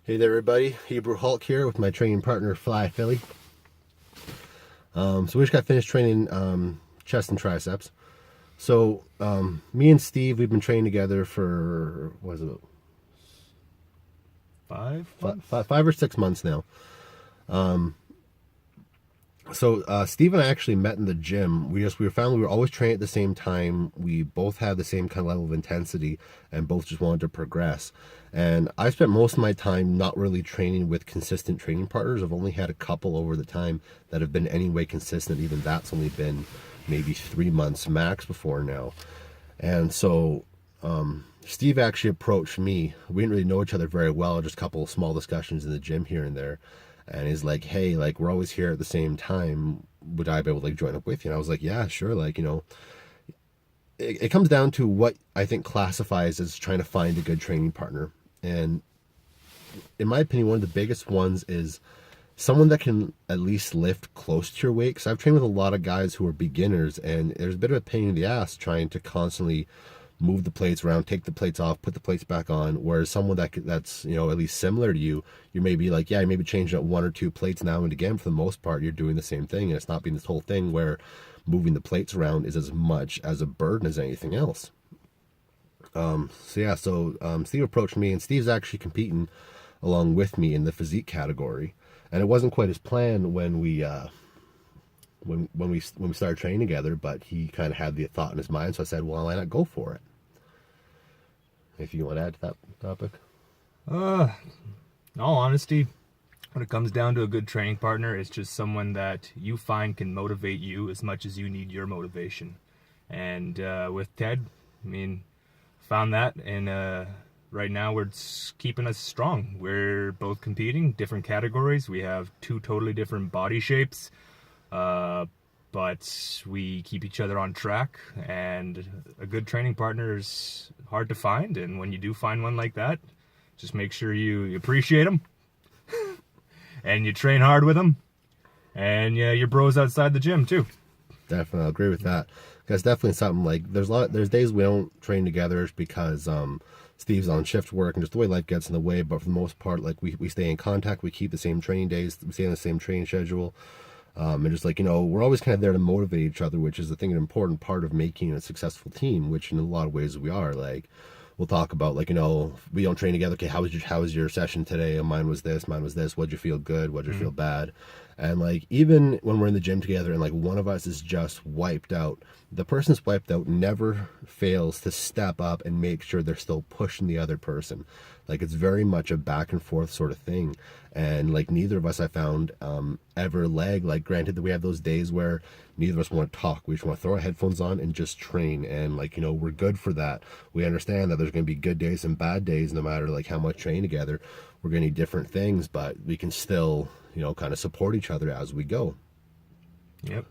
Hey there, everybody. Hebrew Hulk here with my training partner, Fly Philly. So we just got finished training chest and triceps. So me and Steve, we've been training together for, what is it? 5 or 6 months now. So Steve and I actually met in the gym. We found we were always training at the same time. We both had the same kind of level of intensity and both just wanted to progress. And I spent most of my time not really training with consistent training partners. I've only had a couple over the time that have been any way consistent. Even that's only been maybe 3 months max before now. And so Steve actually approached me. We didn't really know each other very well, just a couple of small discussions in the gym here and there. And he's like, hey, like, we're always here at the same time. Would I be able to, like, join up with you? And I was like, yeah, sure. Like, you know, it comes down to what I think classifies as trying to find a good training partner. And in my opinion, one of the biggest ones is someone that can at least lift close to your weight. Because I've trained with a lot of guys who are beginners, and there's a bit of a pain in the ass trying to constantly move the plates around, take the plates off, put the plates back on. Whereas someone that's, you know, at least similar to you, you may be like, yeah, you may be changing up 1 or 2 plates now and again. For the most part, you're doing the same thing, and it's not being this whole thing where moving the plates around is as much as a burden as anything else. Steve approached me, and Steve's actually competing along with me in the physique category. And it wasn't quite his plan when we started training together, but he kind of had the thought in his mind. So I said, well, why not go for it? If you want to add to that topic. In all honesty, when it comes down to a good training partner, it's just someone that you find can motivate you as much as you need your motivation. And with Ted, I mean, found that, and right now it's keeping us strong. We're both competing, different categories. We have 2 totally different body shapes, but we keep each other on track. And a good training partner is hard to find, and when you do find one like that, just make sure you appreciate them and you train hard with them, and your bros outside the gym too. Definitely, I agree with that. Because definitely something like there's days we don't train together because Steve's on shift work and just the way life gets in the way. But for the most part, like we stay in contact, we keep the same training days, we stay on the same training schedule, and just like, you know, we're always kind of there to motivate each other, which is I think an important part of making a successful team. Which in a lot of ways we are. Like, we'll talk about, like, you know, we don't train together. Okay, how was your session today? And mine was this. What'd you feel good? What'd you feel bad? And like, even when we're in the gym together and like one of us is just wiped out, the person that's wiped out never fails to step up and make sure they're still pushing the other person. Like, it's very much a back and forth sort of thing. And like, neither of us, I found, ever lag. Like, granted that we have those days where neither of us want to talk. We just want to throw our headphones on and just train. And like, you know, we're good for that. We understand that there's going to be good days and bad days, no matter like how much train together. We're going to need different things, but we can still, you know, kind of support each other as we go. Yep.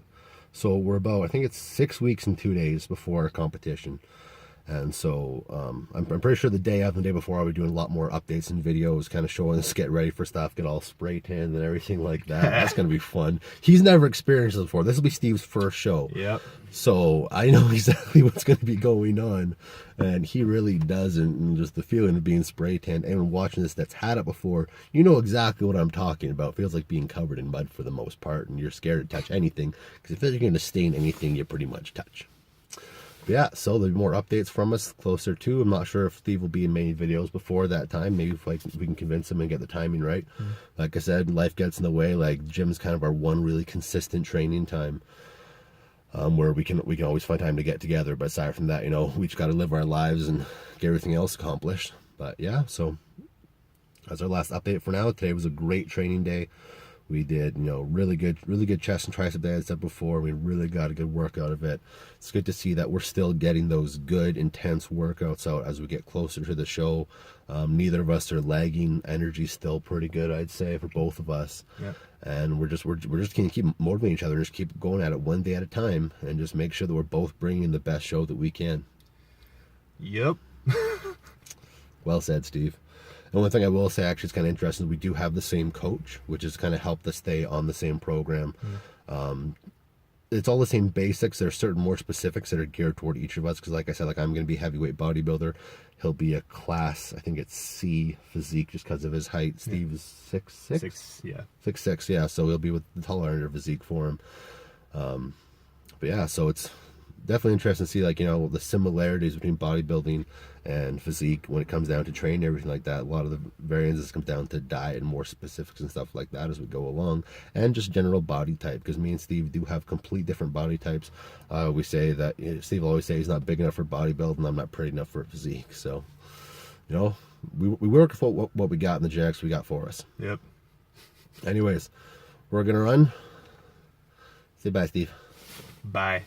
So we're about, I think it's 6 weeks and 2 days before our competition. And so I'm pretty sure the day after, the day before, I'll be doing a lot more updates and videos, kind of showing us, get ready for stuff, get all spray tanned and everything like that. That's going to be fun. He's never experienced this before. This will be Steve's first show. Yep. So I know exactly what's going to be going on. And he really doesn't. And just the feeling of being spray tanned, and watching this that's had it before, you know exactly what I'm talking about. It feels like being covered in mud for the most part, and you're scared to touch anything, because if you're going to stain anything, you pretty much touch. Yeah, so there'll be more updates from us closer to. I'm not sure if Steve will be in many videos before that time. Maybe if we can convince him and get the timing right. Like I said, life gets in the way. Like, gym's kind of our one really consistent training time, where we can always find time to get together. But aside from that, you know, we just got to live our lives and get everything else accomplished. But yeah, so that's our last update for now. Today was a great training day. We did, you know, really good chest and tricep day, as I said before. We really got a good workout of it. It's good to see that we're still getting those good, intense workouts out as we get closer to the show. Neither of us are lagging. Energy's still pretty good, I'd say, for both of us. Yep. And we're just going to keep motivating each other and just keep going at it one day at a time, and just make sure that we're both bringing the best show that we can. Yep. Well said, Steve. And one thing I will say, actually, it's kind of interesting, we do have the same coach, which has kind of helped us stay on the same program. it's all the same basics. There's certain more specifics that are geared toward each of us. Because like I said, like I'm going to be a heavyweight bodybuilder. He'll be a class, I think it's C physique just because of his height. Steve is 6'6"? 6'6", yeah. So he'll be with the taller end of physique for him. But yeah, so it's definitely interesting to see, like, you know, the similarities between bodybuilding and physique when it comes down to training, everything like that. A lot of the variances come down to diet and more specifics and stuff like that as we go along, and just general body type, because me and Steve do have complete different body types. We say that, you know, Steve will always say he's not big enough for bodybuilding, I'm not pretty enough for physique. So, you know, we work for what we got in the genetics we got for us. Yep. Anyways, we're gonna run. Say bye, Steve. Bye.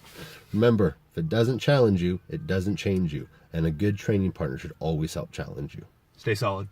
Remember, if it doesn't challenge you, it doesn't change you. And a good training partner should always help challenge you. Stay solid.